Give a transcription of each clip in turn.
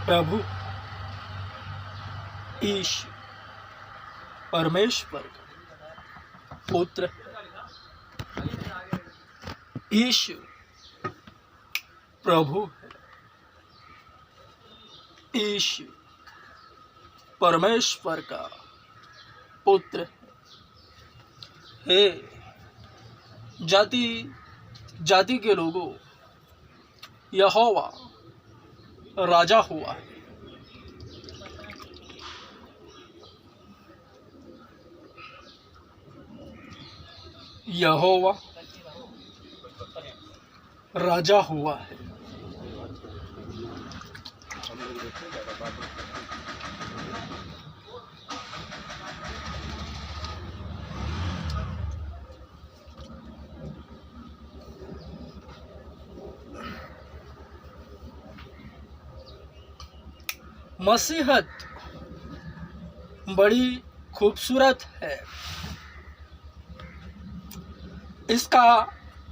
प्रभु ईश परमेश्वर का पुत्र ईश प्रभु है। ईश परमेश्वर का पुत्र है। जाति जाति के लोगों, यहोवा राजा हुआ है। यहोवा राजा हुआ है। मसीहत बड़ी खूबसूरत है। इसका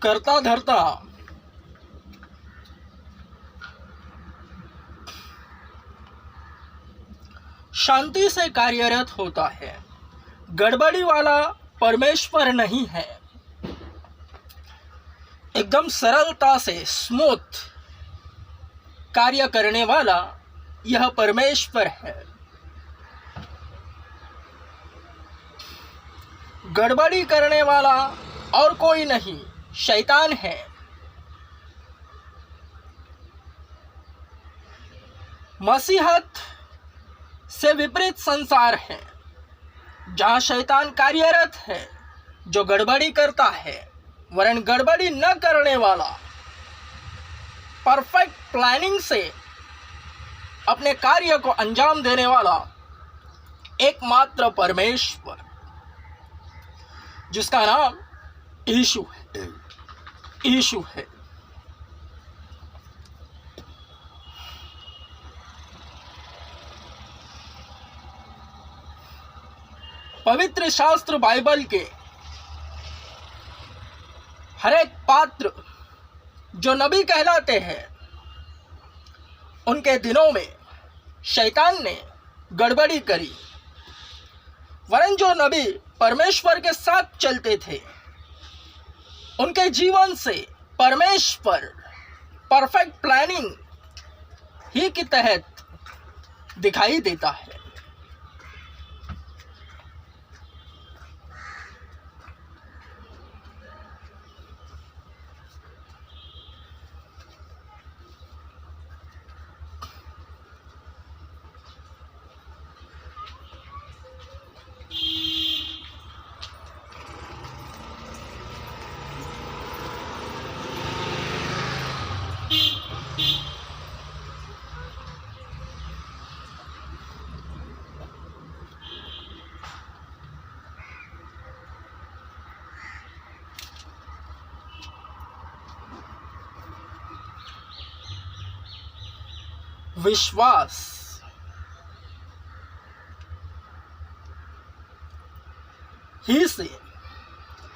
कर्ता धर्ता शांति से कार्यरत होता है। गड़बड़ी वाला परमेश्वर नहीं है। एकदम सरलता से स्मूथ कार्य करने वाला यह परमेश्वर है। गड़बड़ी करने वाला और कोई नहीं, शैतान है। मसीहत से विपरीत संसार है, जहां शैतान कार्यरत है, जो गड़बड़ी करता है। वरन गड़बड़ी न करने वाला, परफेक्ट प्लानिंग से अपने कार्य को अंजाम देने वाला एकमात्र परमेश्वर, जिसका नाम यीशु है। यीशु है। पवित्र शास्त्र बाइबल के हर एक पात्र जो नबी कहलाते हैं, उनके दिनों में शैतान ने गड़बड़ी करी। वरन जो नबी परमेश्वर के साथ चलते थे, उनके जीवन से परमेश्वर परफेक्ट प्लानिंग ही के तहत दिखाई देता है। विश्वास ही से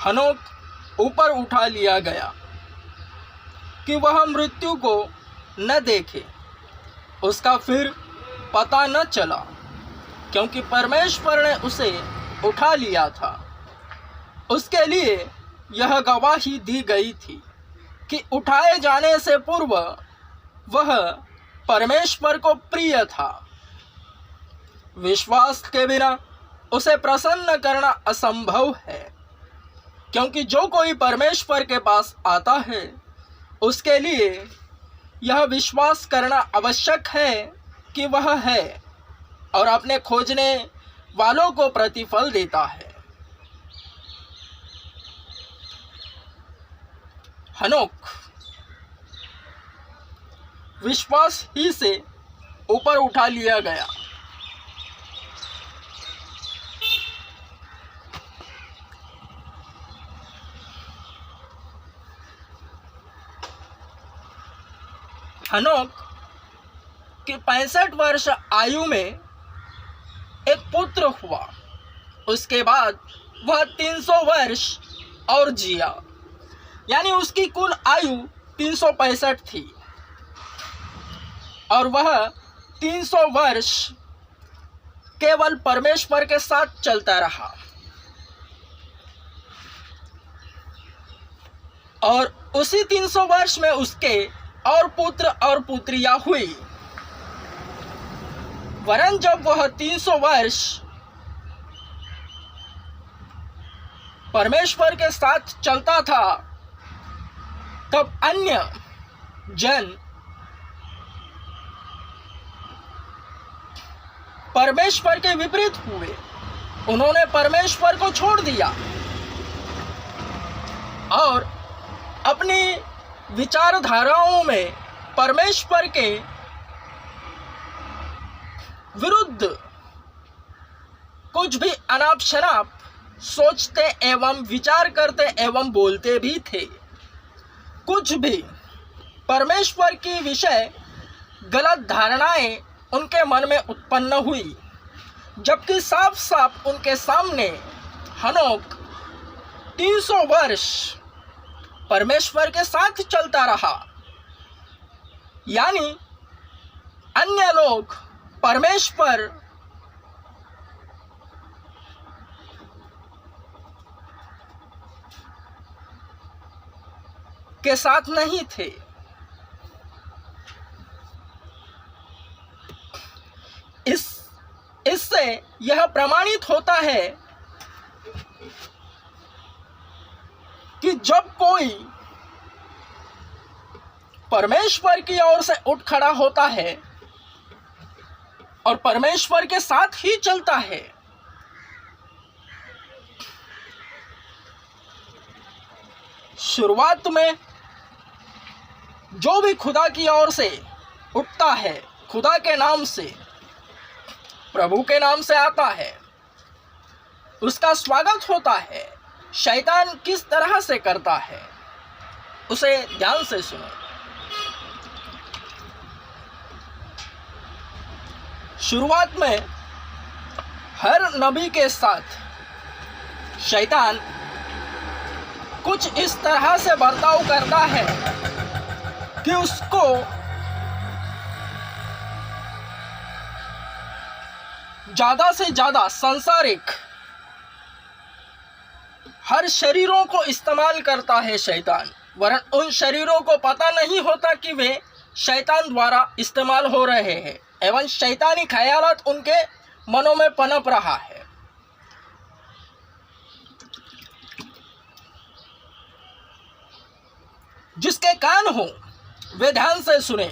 हनोक ऊपर उठा लिया गया कि वह मृत्यु को न देखे। उसका फिर पता न चला, क्योंकि परमेश्वर ने उसे उठा लिया था। उसके लिए यह गवाही दी गई थी कि उठाए जाने से पूर्व वह परमेश्वर को प्रिय था। विश्वास के बिना उसे प्रसन्न करना असंभव है, क्योंकि जो कोई परमेश्वर के पास आता है, उसके लिए यह विश्वास करना आवश्यक है कि वह है और अपने खोजने वालों को प्रतिफल देता है। हनोक विश्वास ही से ऊपर उठा लिया गया। हनोक की 65 वर्ष आयु में एक पुत्र हुआ। उसके बाद वह 300 वर्ष और जिया, यानी उसकी कुल आयु 365 थी। और वह 300 वर्ष केवल परमेश्वर के साथ चलता रहा और उसी 300 वर्ष में उसके और पुत्र और पुत्रियां हुई। वरन जब वह 300 वर्ष परमेश्वर के साथ चलता था तब अन्य जन परमेश्वर के विपरीत हुए। उन्होंने परमेश्वर को छोड़ दिया और अपनी विचारधाराओं में परमेश्वर के विरुद्ध कुछ भी अनाप शनाप सोचते एवं विचार करते एवं बोलते भी थे। कुछ भी परमेश्वर की विषय गलत धारणाएं उनके मन में उत्पन्न हुई, जबकि साफ साफ उनके सामने हनोक 300 वर्ष परमेश्वर के साथ चलता रहा। यानी अन्य लोग परमेश्वर के साथ नहीं थे। इससे यह प्रमाणित होता है कि जब कोई परमेश्वर की ओर से उठ खड़ा होता है और परमेश्वर के साथ ही चलता है, शुरुआत में जो भी खुदा की ओर से उठता है, खुदा के नाम से, प्रभु के नाम से आता है, उसका स्वागत होता है। शैतान किस तरह से करता है उसे ध्यान से सुनो। शुरुआत में हर नबी के साथ शैतान कुछ इस तरह से बर्ताव करता है कि उसको ज्यादा से ज्यादा सांसारिक हर शरीरों को इस्तेमाल करता है शैतान। वरन उन शरीरों को पता नहीं होता कि वे शैतान द्वारा इस्तेमाल हो रहे हैं एवं शैतानी ख्यालात उनके मनों में पनप रहा है। जिसके कान हो वे ध्यान से सुने।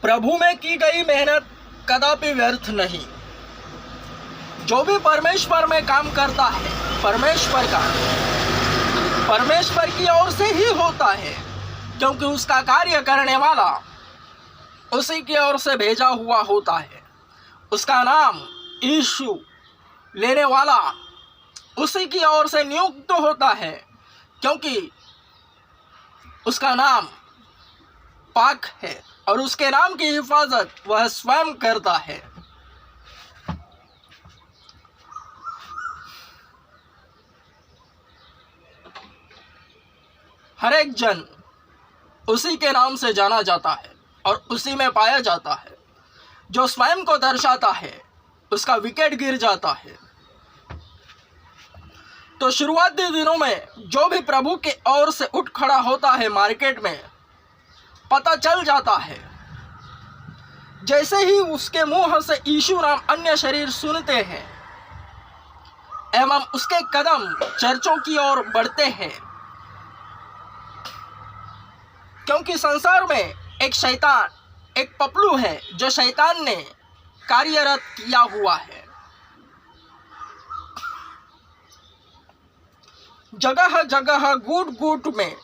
प्रभु में की गई मेहनत कदापि व्यर्थ नहीं। जो भी परमेश्वर में काम करता है, परमेश्वर की ओर से ही होता है, क्योंकि उसका कार्य करने वाला उसी की ओर से भेजा हुआ होता है। उसका नाम यीशु लेने वाला उसी की ओर से नियुक्त होता है, क्योंकि उसका नाम पाक है और उसके नाम की हिफाजत वह स्वयं करता है। हर एक जन उसी के नाम से जाना जाता है और उसी में पाया जाता है। जो स्वयं को दर्शाता है उसका विकेट गिर जाता है। तो शुरुआती दिनों में जो भी प्रभु के ओर से उठ खड़ा होता है, मार्केट में पता चल जाता है। जैसे ही उसके मुंह से यीशु नाम अन्य शरीर सुनते हैं एवं उसके कदम चर्चों की ओर बढ़ते हैं, क्योंकि संसार में एक शैतान, एक पपलू है जो शैतान ने कार्यरत किया हुआ है। जगह जगह गुट गुट में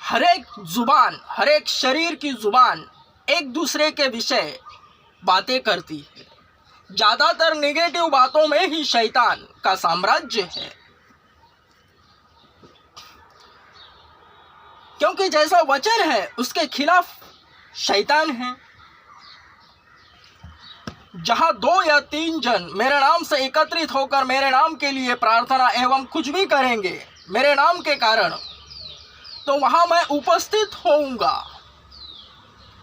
हर एक जुबान, हर एक शरीर की जुबान एक दूसरे के विषय बातें करती है। ज्यादातर नेगेटिव बातों में ही शैतान का साम्राज्य है, क्योंकि जैसा वचन है उसके खिलाफ शैतान है। जहां 2 या 3 जन मेरे नाम से एकत्रित होकर मेरे नाम के लिए प्रार्थना एवं कुछ भी करेंगे मेरे नाम के कारण, तो वहां मैं उपस्थित होऊंगा,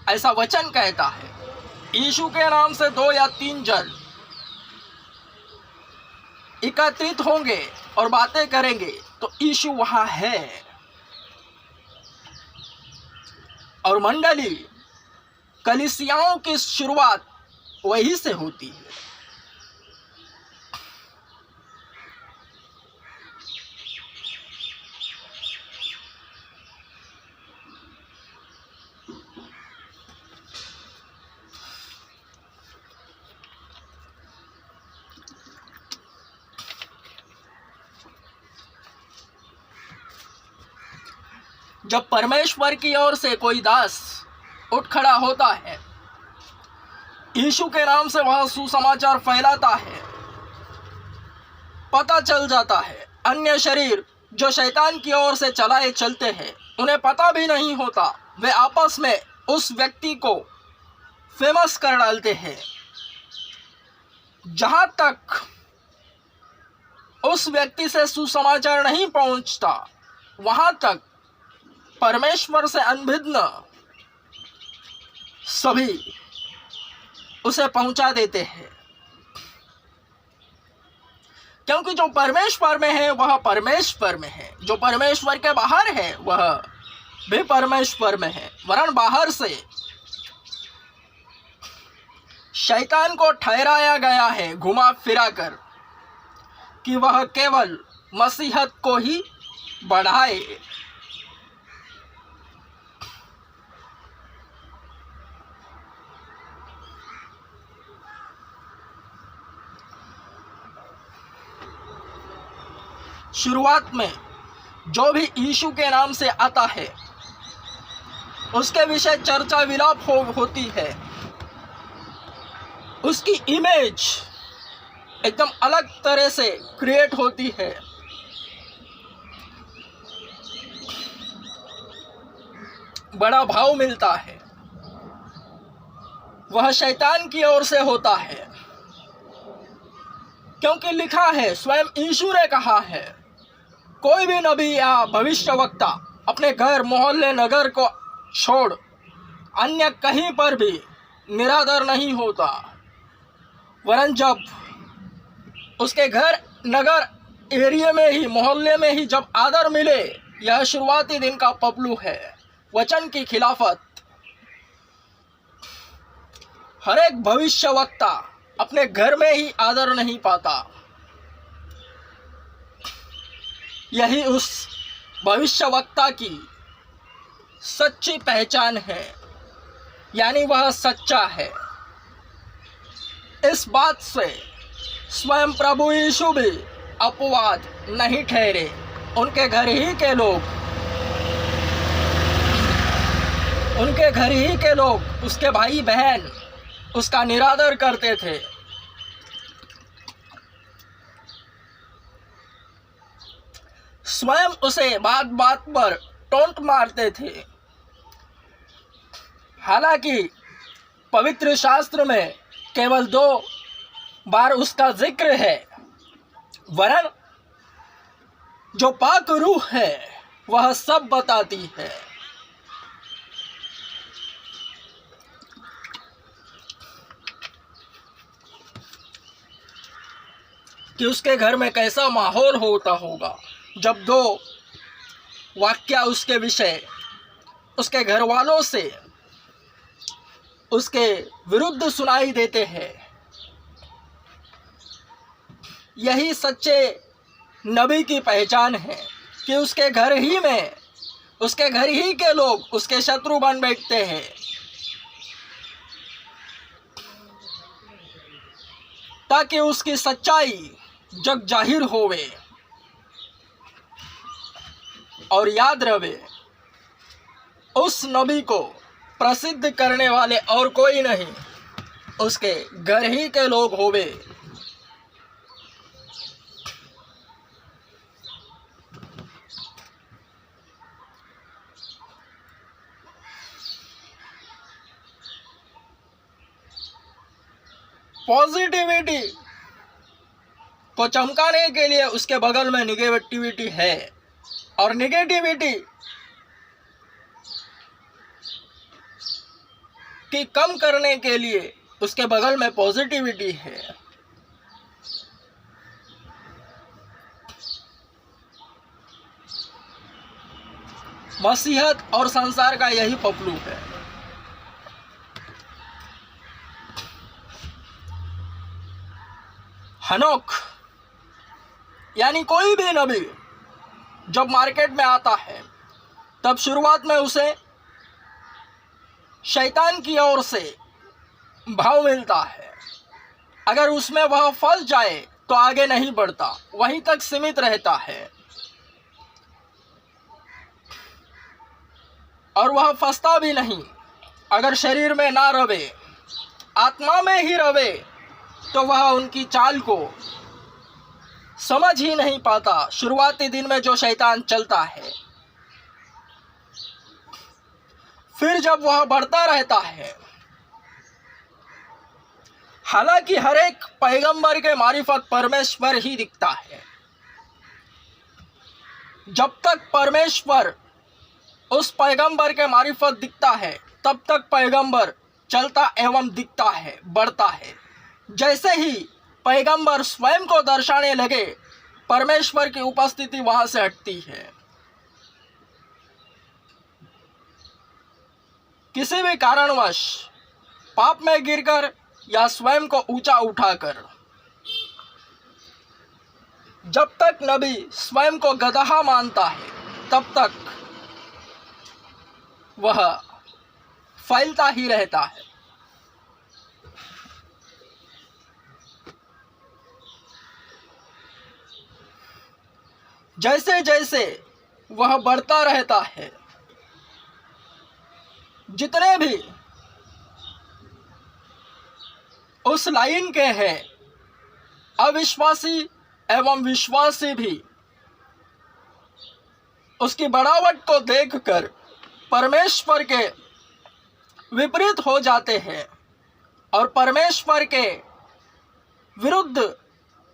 ऐसा वचन कहता है। यीशु के नाम से 2 या 3 जन एकत्रित होंगे और बातें करेंगे तो यीशु वहां है। और मंडली, कलीसियाओं की शुरुआत वहीं से होती है। जब परमेश्वर की ओर से कोई दास उठ खड़ा होता है, यीशु के नाम से वह सुसमाचार फैलाता है, पता चल जाता है अन्य शरीर जो शैतान की ओर से चलाए चलते हैं, उन्हें पता भी नहीं होता, वे आपस में उस व्यक्ति को फेमस कर डालते हैं। जहां तक उस व्यक्ति से सुसमाचार नहीं पहुंचता, वहां तक परमेश्वर से अनभिज्ञ सभी उसे पहुंचा देते हैं। क्योंकि जो परमेश्वर में है वह परमेश्वर में है, जो परमेश्वर के बाहर है वह भी परमेश्वर में है। वरन बाहर से शैतान को ठहराया गया है घुमा फिरा कर कि वह केवल मसीहत को ही बढ़ाए। शुरुआत में जो भी यीशु के नाम से आता है उसके विषय चर्चा विलाप होती है, उसकी इमेज एकदम अलग तरह से क्रिएट होती है। बड़ा भाव मिलता है, वह शैतान की ओर से होता है। क्योंकि लिखा है, स्वयं यीशु ने कहा है, कोई भी नबी या भविष्यवक्ता अपने घर मोहल्ले नगर को छोड़ अन्य कहीं पर भी निरादर नहीं होता, वरन जब उसके घर नगर एरिया में ही मोहल्ले में ही जब आदर मिले, यह शुरुआती दिन का पपलू है। वचन की खिलाफत हर एक भविष्यवक्ता अपने घर में ही आदर नहीं पाता। यही उस भविष्यवक्ता की सच्ची पहचान है, यानी वह सच्चा है। इस बात से स्वयं प्रभु यीशु भी अपवाद नहीं ठहरे। उनके घर ही के लोग उसके भाई बहन उसका निरादर करते थे। स्वयं उसे बात बात पर टोंट मारते थे। हालांकि पवित्र शास्त्र में केवल 2 बार उसका जिक्र है, वरन जो पाक रूह है वह सब बताती है। कि उसके घर में कैसा माहौल होता होगा जब 2 वाक्य उसके विषय उसके घर वालों से उसके विरुद्ध सुनाई देते हैं। यही सच्चे नबी की पहचान है कि उसके घर ही के लोग उसके शत्रु बन बैठते हैं। ताकि उसकी सच्चाई जग जाहिर होवे और याद रहे, उस नबी को प्रसिद्ध करने वाले और कोई नहीं, उसके घर ही के लोग होवे। पॉजिटिविटी को चमकाने के लिए उसके बगल में निगेटिविटी है, और निगेटिविटी की कम करने के लिए उसके बगल में पॉजिटिविटी है। मसीहत और संसार का यही पपलू है। हनोक यानी कोई भी नबी जब मार्केट में आता है तब शुरुआत में उसे शैतान की ओर से भाव मिलता है। अगर उसमें वह फंस जाए तो आगे नहीं बढ़ता, वहीं तक सीमित रहता है। और वह फंसता भी नहीं। अगर शरीर में ना रवे, आत्मा में ही रवे, तो वह उनकी चाल को समझ ही नहीं पाता। शुरुआती दिन में जो शैतान चलता है, फिर जब वह बढ़ता रहता है, हालांकि हर एक पैगंबर के मारिफत परमेश्वर ही दिखता है। जब तक परमेश्वर उस पैगंबर के मारिफत दिखता है तब तक पैगंबर चलता एवं दिखता है, बढ़ता है। जैसे ही पैगंबर स्वयं को दर्शाने लगे, परमेश्वर की उपस्थिति वहां से हटती है। किसी भी कारणवश पाप में गिरकर या स्वयं को ऊंचा उठाकर, जब तक नबी स्वयं को गदहा मानता है तब तक वह फैलता ही रहता है। जैसे जैसे वह बढ़ता रहता है, जितने भी उस लाइन के हैं, अविश्वासी एवं विश्वासी भी उसकी बढ़ावट को देखकर परमेश्वर के विपरीत हो जाते हैं और परमेश्वर के विरुद्ध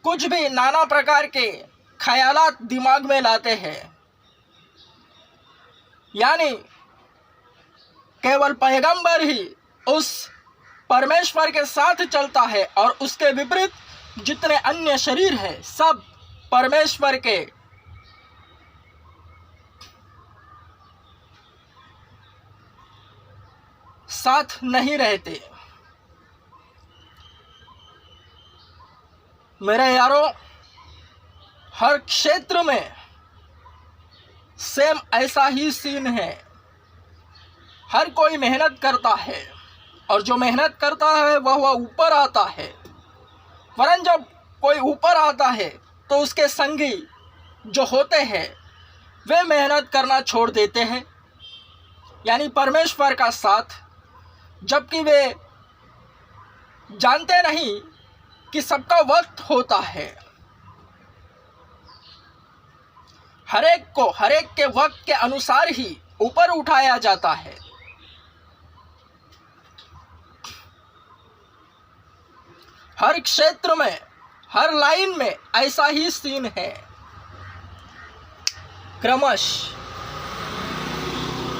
कुछ भी नाना प्रकार के ख्यालात दिमाग में लाते हैं। यानी केवल पैगंबर ही उस परमेश्वर के साथ चलता है और उसके विपरीत जितने अन्य शरीर हैं सब परमेश्वर के साथ नहीं रहते। मेरे यारों, हर क्षेत्र में सेम ऐसा ही सीन है। हर कोई मेहनत करता है और जो मेहनत करता है वह ऊपर आता है। वरन जब कोई ऊपर आता है तो उसके संगी जो होते हैं वे मेहनत करना छोड़ देते हैं, यानी परमेश्वर का साथ, जबकि वे जानते नहीं कि सबका वक्त होता है। हर एक के वक्त के अनुसार ही ऊपर उठाया जाता है। हर क्षेत्र में, हर लाइन में ऐसा ही सीन है। क्रमश